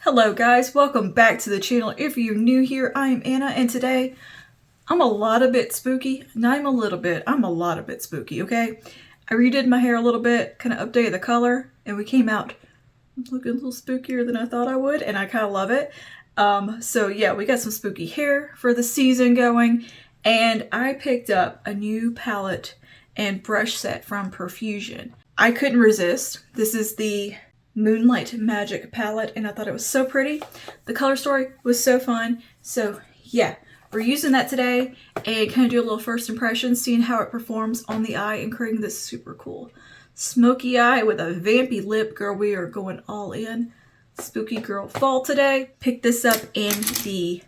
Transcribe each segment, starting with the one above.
Hello guys, welcome back to the channel. If you're new here, I am Anna, and today I'm a lot of bit spooky. Not even a little bit, I'm a lot of bit spooky, okay? I redid my hair a little bit, kind of updated the color, and we came out looking a little spookier than I thought I would, and I kind of love it. So yeah, we got some spooky hair for the season going, and I picked up a new palette and brush set from Profusion. I couldn't resist. This is the Moonlight Magic palette, and I thought it was so pretty. The color story was so fun. So yeah, we're using that today and kind of do a little first impression, seeing how it performs on the eye and creating this super cool smoky eye with a vampy lip. Girl, we are going all in. Spooky girl fall today. Picked this up in the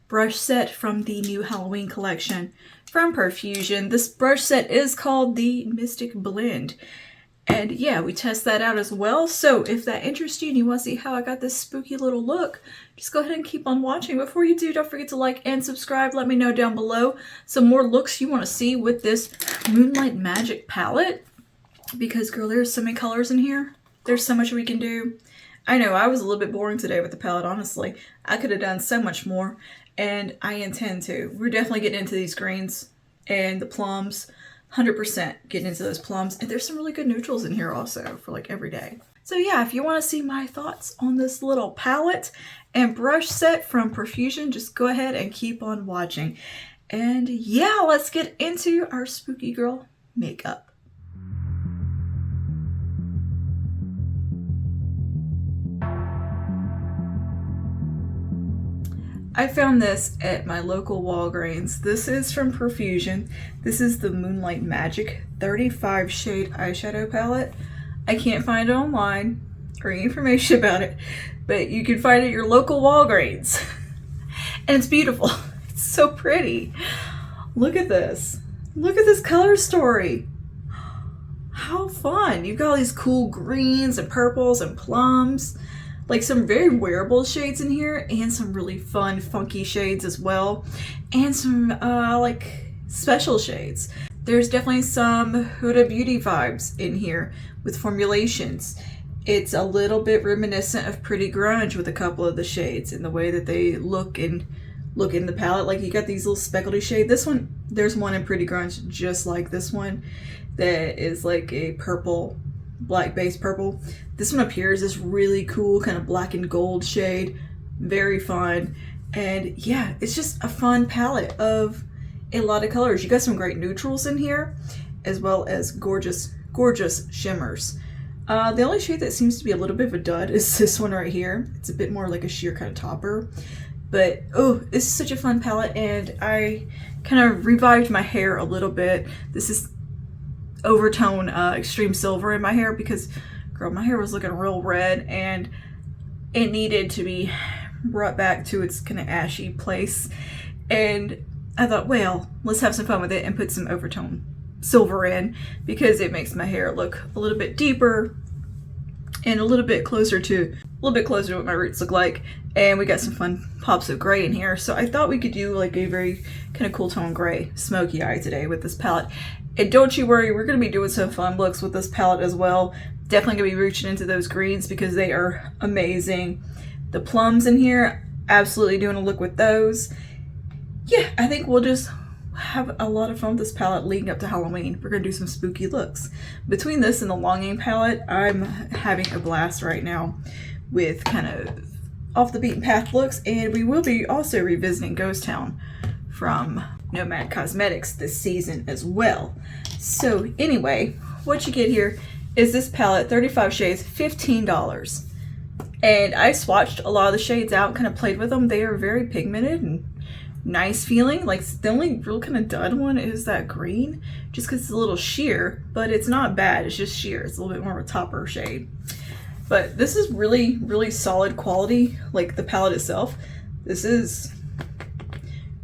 brush set from the new Halloween collection from Profusion. This brush set is called the Mystic Blend. And yeah, we test that out as well. So if that interests you and you want to see how I got this spooky little look, just go ahead and keep on watching. Before you do, don't forget to like and subscribe. Let me know down below some more looks you want to see with this Moonlight Magic palette. Because girl, there's so many colors in here. There's so much we can do. I know I was a little bit boring today with the palette, honestly. I could have done so much more, and I intend to. We're definitely getting into these greens and the plums. 100% getting into those plums, and there's some really good neutrals in here also for like every day. So yeah, if you want to see my thoughts on this little palette and brush set from Profusion, just go ahead and keep on watching. And yeah, let's get into our spooky girl makeup. I found this at my local Walgreens. This is from Profusion. This is the Moonlight Magic 35 shade eyeshadow palette. I can't find it online or any information about it, but you can find it at your local Walgreens. And it's beautiful. It's so pretty. Look at this. Look at this color story. How fun. You've got all these cool greens and purples and plums. Like some very wearable shades in here, and some really fun, funky shades as well, and some like special shades. There's definitely some Huda Beauty vibes in here with formulations. It's a little bit reminiscent of Pretty Grunge with a couple of the shades and the way that they look in the palette. Like you got these little speckledy shade. This one, there's one in Pretty Grunge just like this one that is like a purple, black base purple. This one up here is this really cool kind of black and gold shade. Very fun. And yeah, it's just a fun palette of a lot of colors. You got some great neutrals in here, as well as gorgeous, gorgeous shimmers. The only shade that seems to be a little bit of a dud is this one right here. It's a bit more like a sheer kind of topper. But oh, this is such a fun palette, and I kind of revived my hair a little bit. This is overtone extreme silver in my hair because girl, my hair was looking real red and it needed to be brought back to its kind of ashy place, and I thought, well, let's have some fun with it and put some overtone silver in because it makes my hair look a little bit deeper and a little bit closer to what my roots look like. And we got some fun pops of gray in here, so I thought we could do like a very kind of cool tone gray smoky eye today with this palette. And don't you worry, we're going to be doing some fun looks with this palette as well. Definitely going to be reaching into those greens because they are amazing. The plums in here, absolutely doing a look with those. Yeah, I think we'll just have a lot of fun with this palette leading up to Halloween. We're going to do some spooky looks. Between this and the Longing palette, I'm having a blast right now with kind of off the beaten path looks. And we will be also revisiting Ghost Town from Nomad Cosmetics this season as well. So anyway, what you get here is this palette, 35 shades, $15. And I swatched a lot of the shades out, kind of played with them. They are very pigmented and nice feeling. Like the only real kind of dud one is that green, just because it's a little sheer, but it's not bad. It's just sheer. It's a little bit more of a topper shade. But this is really, really solid quality, like the palette itself. This is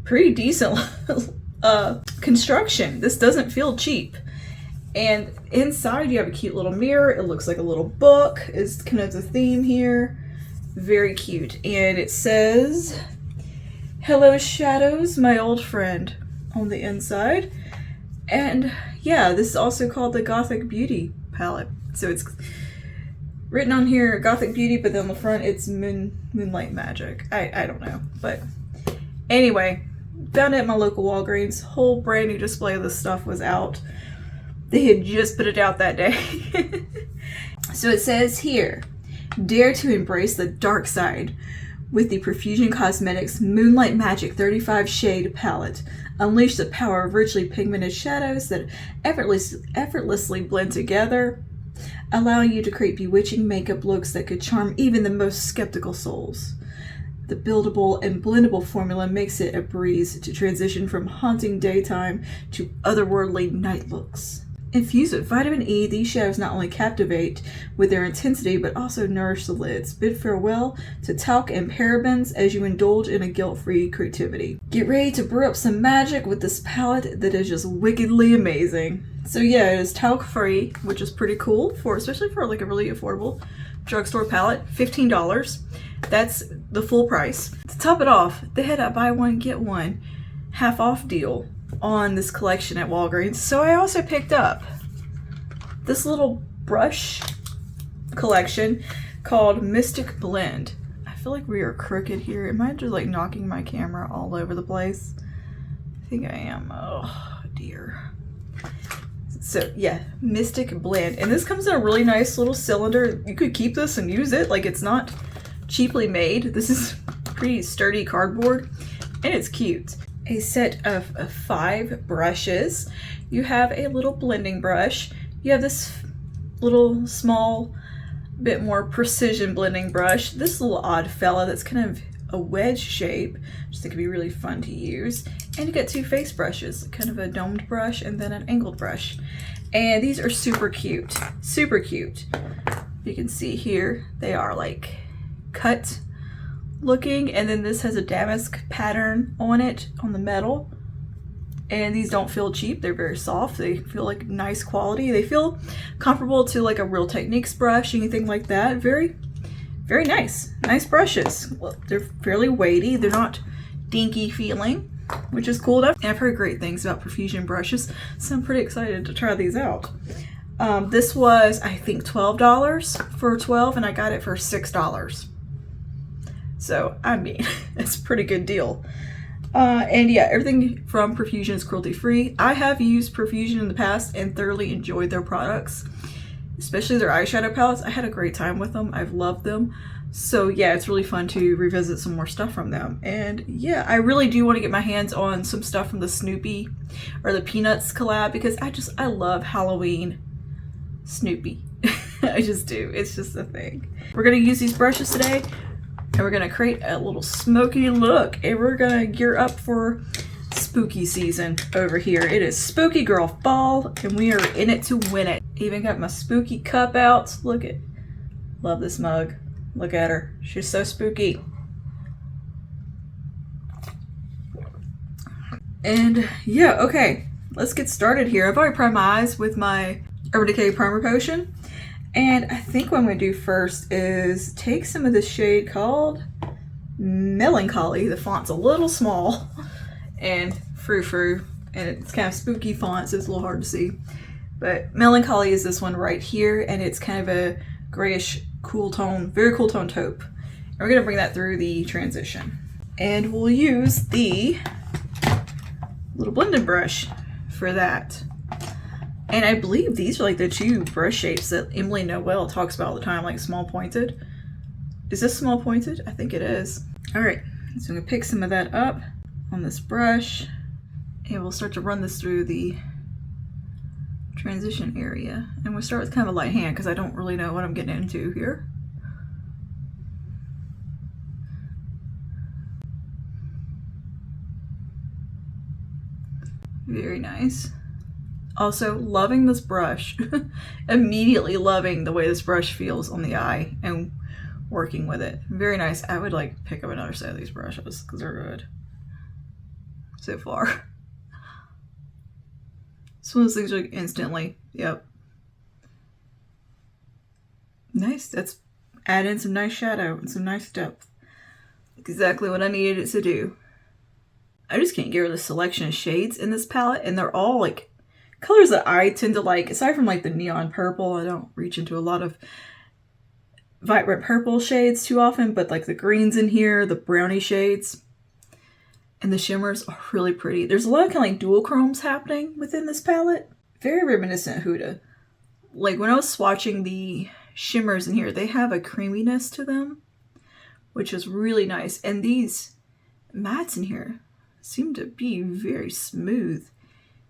pretty decent construction. This doesn't feel cheap. And inside you have a cute little mirror. It looks like a little book is kind of the theme here. Very cute. And it says, "Hello shadows, my old friend," on the inside. And yeah, this is also called the Gothic Beauty palette. So it's written on here Gothic Beauty, but then on the front it's Moonlight Magic. I don't know. But anyway, found it at my local Walgreens. Whole brand new display of this stuff was out. They had just put it out that day. So it says here, dare to embrace the dark side with the Profusion Cosmetics Moonlight Magic 35 Shade Palette. Unleash the power of richly pigmented shadows that effortlessly blend together, allowing you to create bewitching makeup looks that could charm even the most skeptical souls. The buildable and blendable formula makes it a breeze to transition from haunting daytime to otherworldly night looks. Infused with vitamin E, these shadows not only captivate with their intensity, but also nourish the lids. Bid farewell to talc and parabens as you indulge in a guilt-free creativity. Get ready to brew up some magic with this palette that is just wickedly amazing. So yeah, it is talc-free, which is pretty cool, especially for like a really affordable drugstore palette. $15. That's the full price. To top it off, they had a buy one, get one half off deal on this collection at Walgreens. So I also picked up this little brush collection called Mystic Blend. I feel like we are crooked here. Am I just like knocking my camera all over the place? I think I am. Oh dear. So yeah, Mystic Blend. And this comes in a really nice little cylinder. You could keep this and use it. Like, it's not cheaply made. This is pretty sturdy cardboard and it's cute. A set of 5 brushes. You have a little blending brush. You have this little small, bit more precision blending brush. This little odd fella that's kind of a wedge shape, which I think could be really fun to use. And you get 2 face brushes, kind of a domed brush and then an angled brush. And these are super cute, super cute. You can see here, they are like cut looking, and then this has a damask pattern on it on the metal, and these don't feel cheap. They're very soft. They feel like nice quality. They feel comparable to like a Real Techniques brush, anything like that. Very nice brushes. Well, they're fairly weighty. They're not dinky feeling, which is cool enough. And I've heard great things about Profusion brushes, so I'm pretty excited to try these out. This was, I think, $12 for 12, and I got it for $6. So, I mean, it's a pretty good deal. And yeah, everything from Profusion is cruelty-free. I have used Profusion in the past and thoroughly enjoyed their products, especially their eyeshadow palettes. I had a great time with them. I've loved them. So yeah, it's really fun to revisit some more stuff from them. And yeah, I really do want to get my hands on some stuff from the Snoopy or the Peanuts collab, because I love Halloween Snoopy. I just do. It's just a thing. We're going to use these brushes today, and we're going to create a little smoky look, and we're going to gear up for spooky season over here. It is Spooky Girl Fall, and we are in it to win it. Even got my spooky cup out. Look at, love this mug. Look at her. She's so spooky. And yeah, okay. Let's get started here. I've already primed my eyes with my Urban Decay Primer Potion. And I think what I'm going to do first is take some of this shade called Melancholy. The font's a little small. And frou-frou. And it's kind of spooky font, so it's a little hard to see. But Melancholy is this one right here. And it's kind of a grayish cool tone, very cool tone taupe. And we're going to bring that through the transition. And we'll use the little blending brush for that. And I believe these are like the 2 brush shapes that Emily Noel talks about all the time, like small pointed. Is this small pointed? I think it is. All right, so I'm gonna pick some of that up on this brush, and we'll start to run this through the transition area. And we'll start with kind of a light hand because I don't really know what I'm getting into here. Very nice. Also, loving this brush. Immediately loving the way this brush feels on the eye and working with it. Very nice. I would like pick up another set of these brushes because they're good so far. It's one of those things like instantly. Yep. Nice. That's add in some nice shadow and some nice depth. Exactly what I needed it to do. I just can't get rid of the selection of shades in this palette, and they're all like colors that I tend to like. Aside from like the neon purple, I don't reach into a lot of vibrant purple shades too often, but like the greens in here, the brownie shades, and the shimmers are really pretty. There's a lot of kind of like dual chromes happening within this palette. Very reminiscent of Huda. Like when I was swatching the shimmers in here, they have a creaminess to them, which is really nice. And these mattes in here seem to be very smooth.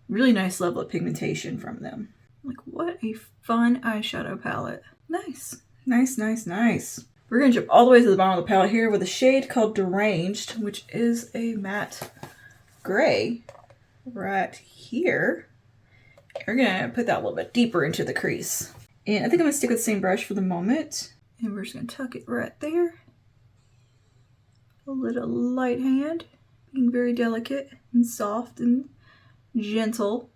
Really nice level of pigmentation from them. Like, what a fun eyeshadow palette. Nice. Nice, nice, nice. We're gonna jump all the way to the bottom of the palette here with a shade called Deranged, which is a matte gray right here. We're gonna put that a little bit deeper into the crease. And I think I'm gonna stick with the same brush for the moment. And we're just gonna tuck it right there. A little light hand, being very delicate and soft and gentle.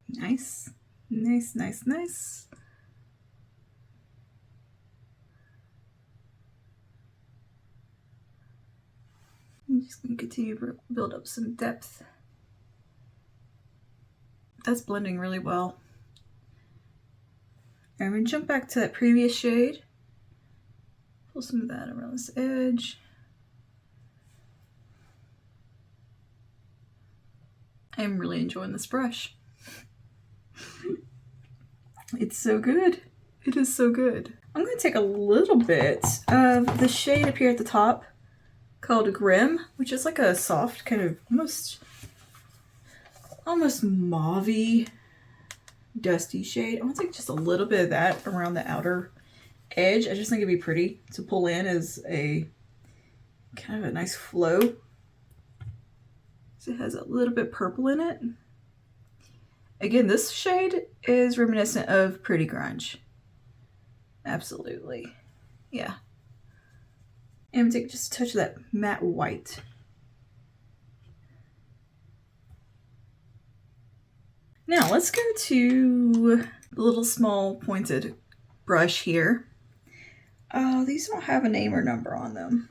Nice, nice, nice, nice. I'm just gonna continue to build up some depth. That's blending really well. I'm gonna jump back to that previous shade. Pull some of that around this edge. I'm really enjoying this brush. It's so good. It is so good. I'm going to take a little bit of the shade up here at the top called Grim, which is like a soft kind of almost mauve-y, dusty shade. I want to take just a little bit of that around the outer edge. I just think it'd be pretty to pull in as a kind of a nice flow. So it has a little bit purple in it. Again, this shade is reminiscent of Pretty Grunge. Absolutely. Yeah. And I'm gonna take just a touch of that matte white. Now let's go to the little small pointed brush here. These don't have a name or number on them.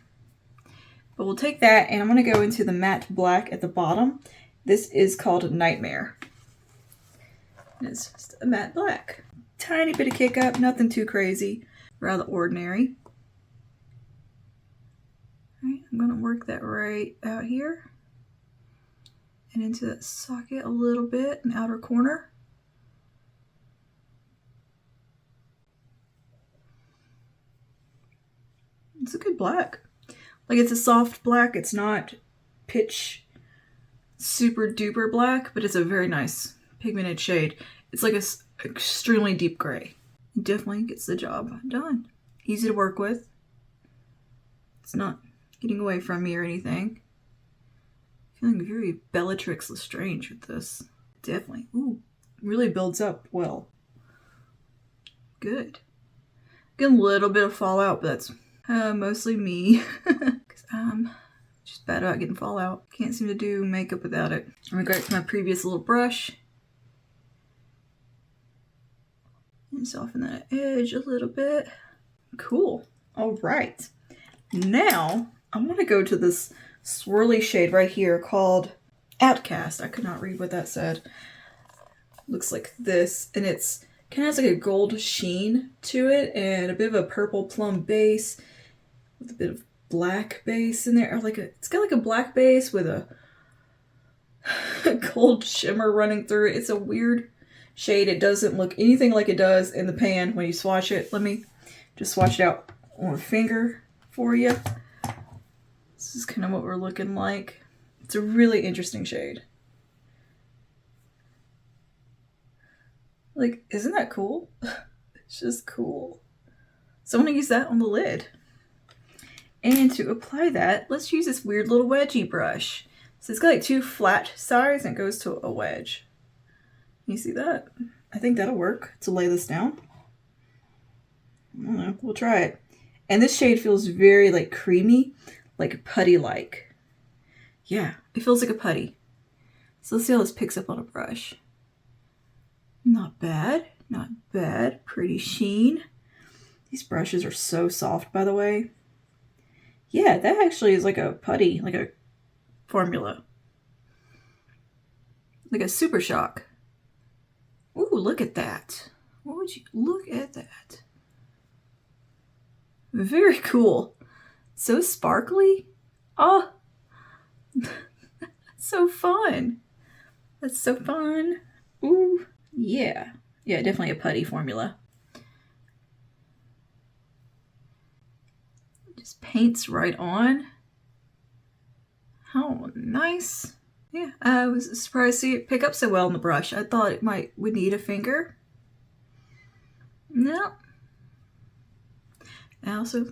But we'll take that and I'm going to go into the matte black at the bottom. This is called Nightmare. And it's just a matte black. Tiny bit of kick up, nothing too crazy, rather ordinary. All right, I'm going to work that right out here and into that socket a little bit, an outer corner. It's a good black. Like, it's a soft black. It's not pitch super duper black, but it's a very nice pigmented shade. It's like a extremely deep gray. It definitely gets the job done. Easy to work with. It's not getting away from me or anything. Feeling very Bellatrix Lestrange with this. Definitely. Ooh, really builds up well. Good. Getting a little bit of fallout, but that's mostly me. Because I'm just bad about getting fallout. Can't seem to do makeup without it. I'm gonna go back to my previous little brush. And soften that edge a little bit. Cool. All right. Now, I want to go to this swirly shade right here called Outcast. I could not read what that said. Looks like this, and it's kind of has like a gold sheen to it and a bit of a purple plum base with a bit of black base in there. Or like it's got like a black base with a gold shimmer running through it. It's a weird shade. It doesn't look anything like it does in the pan when you swatch it. Let me just swatch it out on a finger for you. This is kind of what we're looking like. It's a really interesting shade. Like, isn't that cool? It's just cool. So I'm going to use that on the lid. And to apply that, let's use this weird little wedgie brush. So it's got like two flat sides and it goes to a wedge. You see that? I think that'll work to lay this down. I don't know. We'll try it. And this shade feels very like creamy, like putty-like. Yeah, it feels like a putty. So let's see how this picks up on a brush. Not bad, not bad. Pretty sheen. These brushes are so soft, by the way. Yeah, that actually is like a putty, like a formula. Like a Super Shock. Ooh, look at that. What would you, look at that. Very cool. So sparkly. Oh, so fun. That's so fun. Ooh, yeah. Yeah, definitely a putty formula. Just paints right on. How nice. Yeah, I was surprised to see it pick up so well in the brush. I thought it would need a finger. No. I also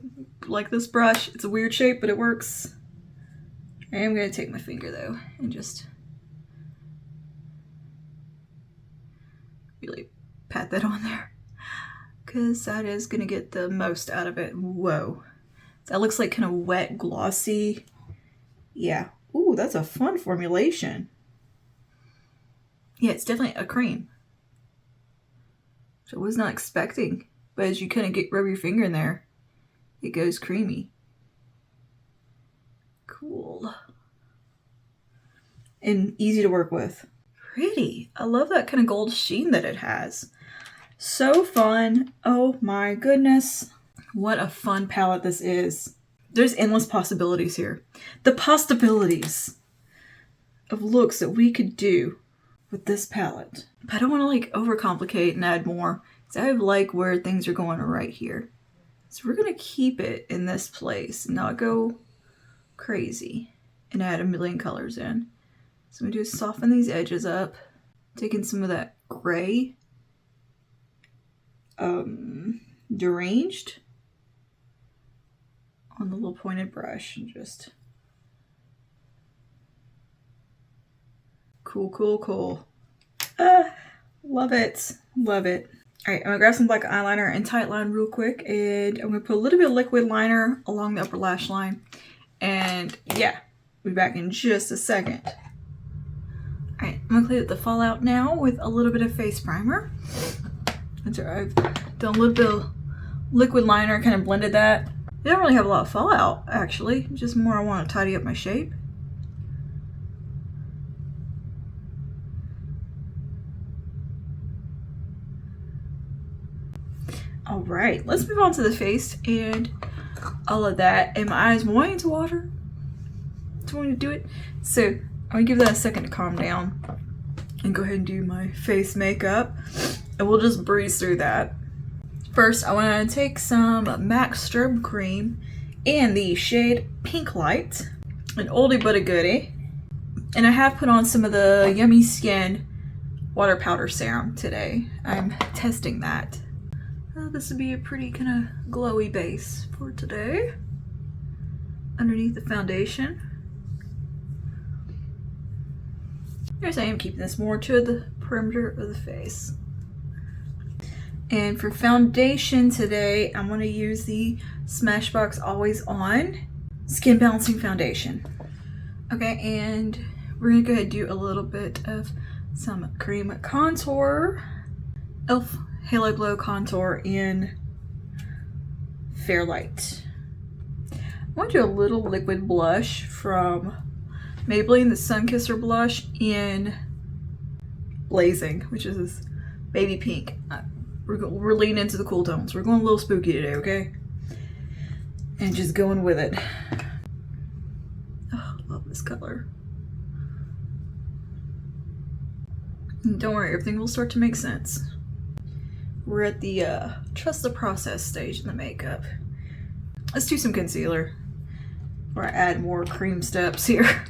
like this brush. It's a weird shape, but it works. I am going to take my finger though and just really pat that on there, because that is going to get the most out of it. Whoa. That looks like kind of wet, glossy. Yeah. Ooh, that's a fun formulation. Yeah, it's definitely a cream, which I was not expecting. But as you kind of rub your finger in there, it goes creamy. Cool. And easy to work with. Pretty. I love that kind of gold sheen that it has. So fun. Oh my goodness. What a fun palette this is. There's endless possibilities here. The possibilities of looks that we could do with this palette. But I don't want to like overcomplicate and add more, because I like where things are going right here. So we're going to keep it in this place and not go crazy and add a million colors in. So we do soften these edges up, taking some of that gray, deranged on the little pointed brush, and just cool. Love it. Love it. All right, I'm gonna grab some black eyeliner and tight line real quick, and I'm gonna put a little bit of liquid liner along the upper lash line. And yeah, we'll be back in just a second. All right, I'm gonna clean up the fallout now with a little bit of face primer. After I've done a little bit of liquid liner, kind of blended that. I don't really have a lot of fallout, actually. Just more I want to tidy up my shape. All right, let's move on to the face and all of that. And my eyes wanting to water. Just wanting to do it. So I'm gonna give that a second to calm down and go ahead and do my face makeup. And we'll just breeze through that. First, I want to take some MAC Strobe Cream in the shade Pink Light, an oldie but a goodie. And I have put on some of the Yummy Skin Water Powder Serum today. I'm testing that. This would be a pretty kind of glowy base for today. Underneath the foundation. Yes, I am keeping this more to the perimeter of the face. And for foundation today, I'm going to use the Smashbox Always On Skin Balancing Foundation. Okay, and we're going to go ahead and do a little bit of some cream contour. e.l.f. Halo Glow Contour in Fairlight. I'm going to do a little liquid blush from Maybelline, the Sun Kisser blush in Blazing, which is this baby pink. We're leaning into the cool tones. We're going a little spooky today, okay? And just going with it. Oh, love this color. And don't worry, everything will start to make sense. We're at the trust the process stage in the makeup. Let's do some concealer before I add more cream steps here.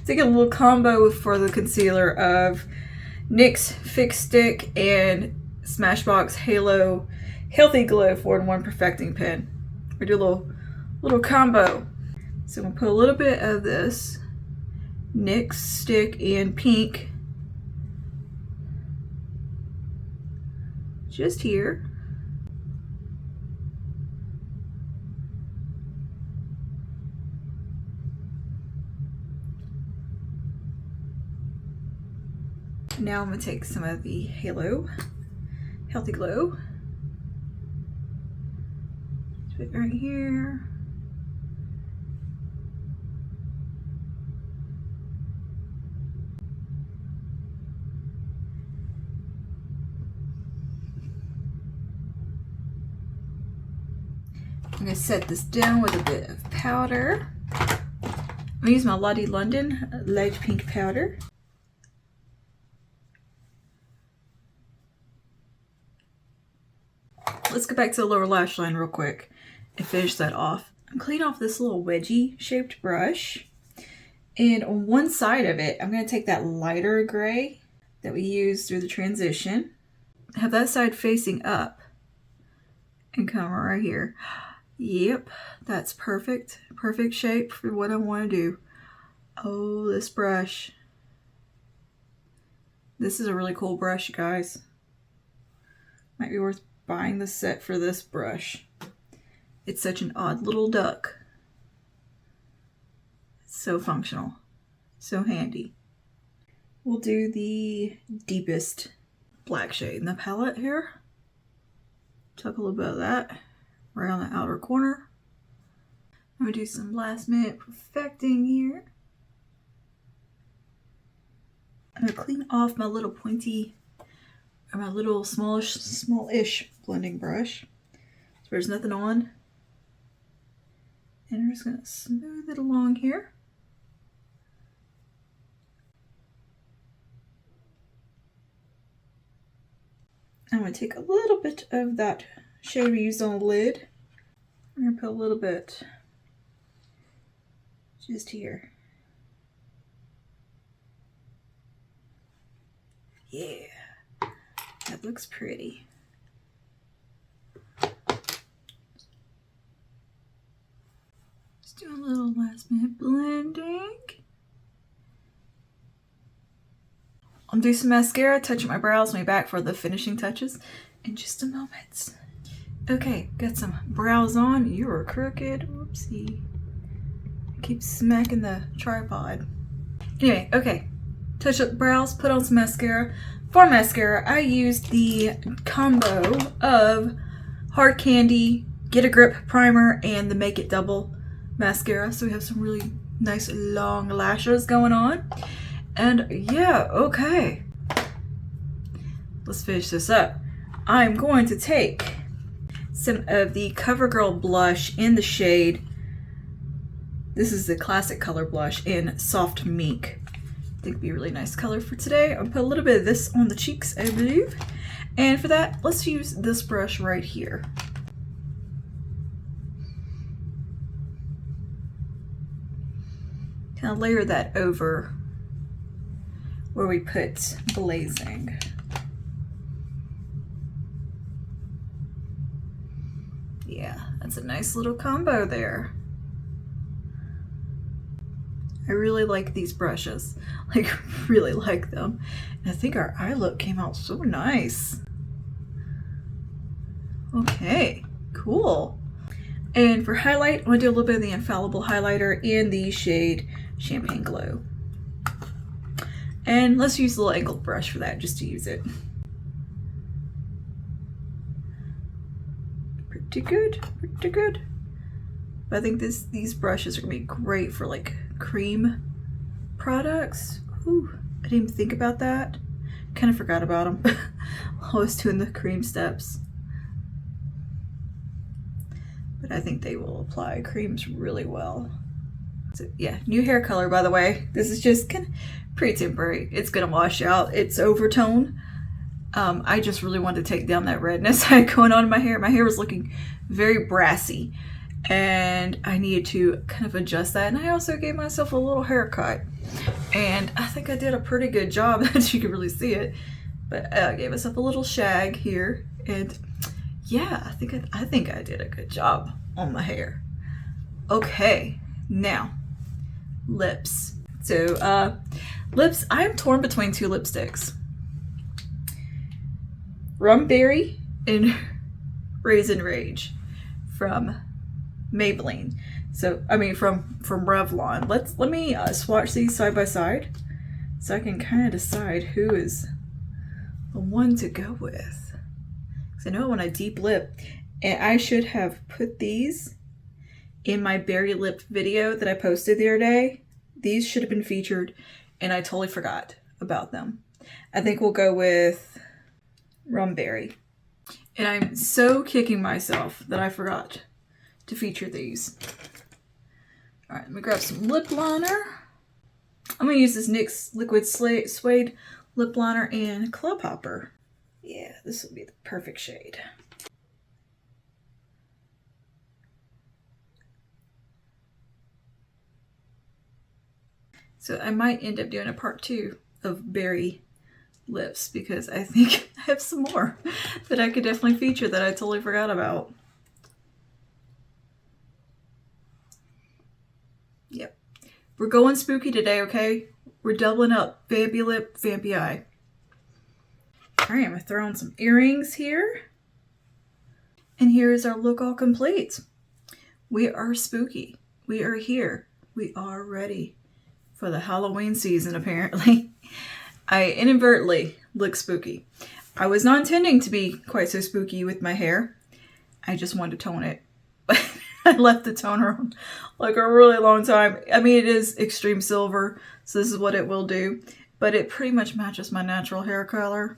Take a little combo for the concealer of NYX Fix Stick and Smashbox Halo Healthy Glow 4-in-1 Perfecting Pen. We do a little combo. So I'm gonna put a little bit of this NYX stick in pink just here. Now I'm gonna take some of the Halo Healthy Glow. Put it right here. I'm going to set this down with a bit of powder. I'm going to use my Lottie London light pink powder. Let's go back to the lower lash line real quick and finish that off. I'm cleaning off this little wedgie shaped brush. And on one side of it, I'm going to take that lighter gray that we used through the transition. Have that side facing up. And come right here. Yep, that's perfect. Perfect shape for what I want to do. Oh, this brush. This is a really cool brush, you guys. Might be worth buying the set for this brush. It's such an odd little duck. It's so functional. So handy. We'll do the deepest black shade in the palette here. Tuck a little bit of that right on the outer corner. I'm going to do some last minute perfecting here. I'm going to clean off my little pointy, or my little smallish blending brush. So there's nothing on. And we're just going to smooth it along here. I'm going to take a little bit of that shade we used on the lid. I'm going to put a little bit just here. Yeah, that looks pretty. Just do a little last minute blending. I'll do some mascara, touch my brows, my back for the finishing touches in just a moment. Okay, got some brows on. You are crooked. Whoopsie. I keep smacking the tripod. Anyway, okay. Touch up the brows, put on some mascara. For mascara, I used the combo of Hard Candy, Get a Grip Primer, and the Make It Double mascara. So we have some really nice long lashes going on. And yeah, okay. Let's finish this up. I'm going to take some of the CoverGirl blush in the shade. This is the classic color blush in Soft Mink. I think it'd be a really nice color for today. I'll put a little bit of this on the cheeks, I believe. And for that, let's use this brush right here. Kind of layer that over where we put Blazing. Yeah, that's a nice little combo there. I really like these brushes. Like, really like them. And I think our eye look came out so nice. Okay, cool. And for highlight, I'm going to do a little bit of the Infallible highlighter in the shade Champagne Glow. And let's use a little angled brush for that, just to use it. Pretty good, pretty good. But I think these brushes are gonna be great for like cream products. Ooh, I didn't even think about that. Kind of forgot about them. I was doing the cream steps. But I think they will apply creams really well. So yeah, new hair color, by the way. This is just kind of pretty temporary. It's gonna wash out. It's overtone. I just really wanted to take down that redness I had going on in my hair. My hair was looking very brassy and I needed to kind of adjust that. And I also gave myself a little haircut and I think I did a pretty good job, as you can really see it. But I gave myself a little shag here and yeah, I think I did a good job on my hair. Okay, now lips. So lips, I'm torn between two lipsticks. Rumberry and Raisin Rage from Maybelline. So, I mean from Revlon. Let me swatch these side by side so I can kind of decide who is the one to go with. Because I know I want a deep lip. And I should have put these in my berry lip video that I posted the other day. These should have been featured and I totally forgot about them. I think we'll go with Rumberry. And I'm so kicking myself that I forgot to feature these. All right, let me grab some lip liner. I'm gonna use this NYX Liquid Suede lip liner in Club Hopper. Yeah, this will be the perfect shade. So I might end up doing a part 2 of berry lips because I think I have some more that I could definitely feature that I totally forgot about. Yep. We're going spooky today, okay? We're doubling up. Vampy lip, vampy eye. All right, I'm gonna throw on some earrings here. And here is our look all complete. We are spooky. We are here. We are ready for the Halloween season, apparently. I inadvertently look spooky. I was not intending to be quite so spooky with my hair. I just wanted to tone it. But I left the toner on like a really long time. I mean, it is extreme silver, so this is what it will do. But it pretty much matches my natural hair color.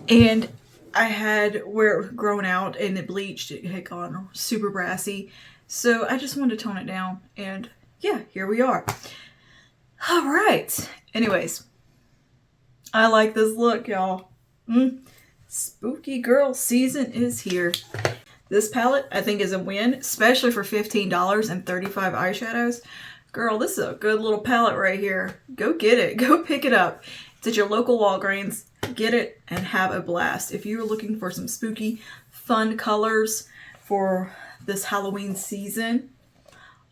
And I had where it grown out and it bleached. It had gone super brassy. So I just wanted to tone it down. And yeah, here we are. All right. Anyways, I like this look, y'all. Spooky girl season is here. This palette, I think, is a win, especially for $15 and 35 eyeshadows. Girl, this is a good little palette right here. Go get it. Go pick it up. It's at your local Walgreens. Get it and have a blast. If you're looking for some spooky, fun colors for this Halloween season,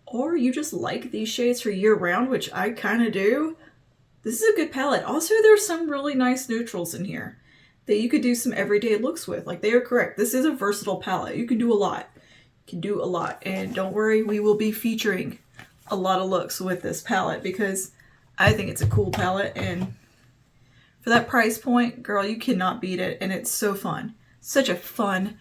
or you just like these shades for year-round, which I kind of do, this is a good palette. Also, there's some really nice neutrals in here that you could do some everyday looks with. Like, they are correct. This is a versatile palette. You can do a lot. You can do a lot. And don't worry, we will be featuring a lot of looks with this palette because I think it's a cool palette. And for that price point, girl, you cannot beat it. And it's so fun. Such a fun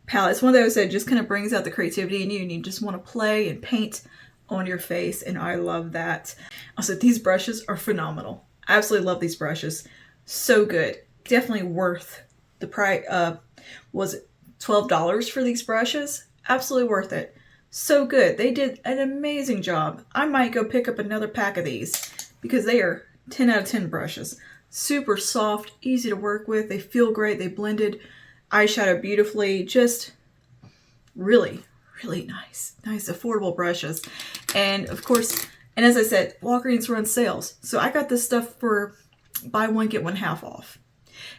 palette. It's one of those that just kind of brings out the creativity in you and you just want to play and paint on your face, and I love that. Also, these brushes are phenomenal. I absolutely love these brushes. So good. Definitely worth the price. Was it $12 for these brushes? Absolutely worth it. So good. They did an amazing job. I might go pick up another pack of these because they are 10 out of 10 brushes. Super soft, easy to work with. They feel great. They blended eyeshadow beautifully. Just really, really nice. Nice, affordable brushes. And of course, and as I said, Walgreens runs sales. So I got this stuff for buy one, get one half off.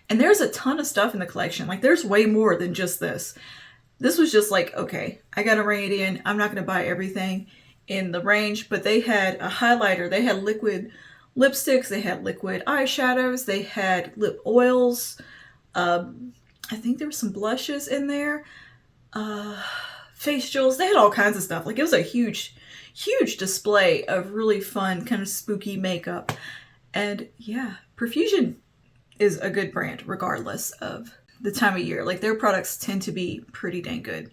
And there's a ton of stuff in the collection. Like, there's way more than just this. This was just like, okay, I gotta rein it in. I'm not gonna buy everything in the range, but they had a highlighter. They had liquid lipsticks. They had liquid eyeshadows. They had lip oils. I think there were some blushes in there. Face jewels. They had all kinds of stuff. Like, it was a huge, huge display of really fun, kind of spooky makeup. And yeah, Profusion is a good brand regardless of the time of year. Like, their products tend to be pretty dang good.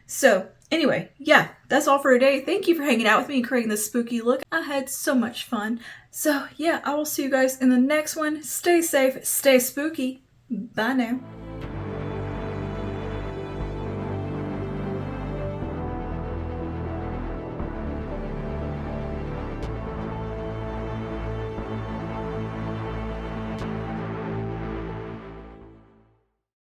So anyway, yeah, that's all for today. Thank you for hanging out with me and creating this spooky look. I had so much fun. So yeah, I will see you guys in the next one. Stay safe, stay spooky. Bye now.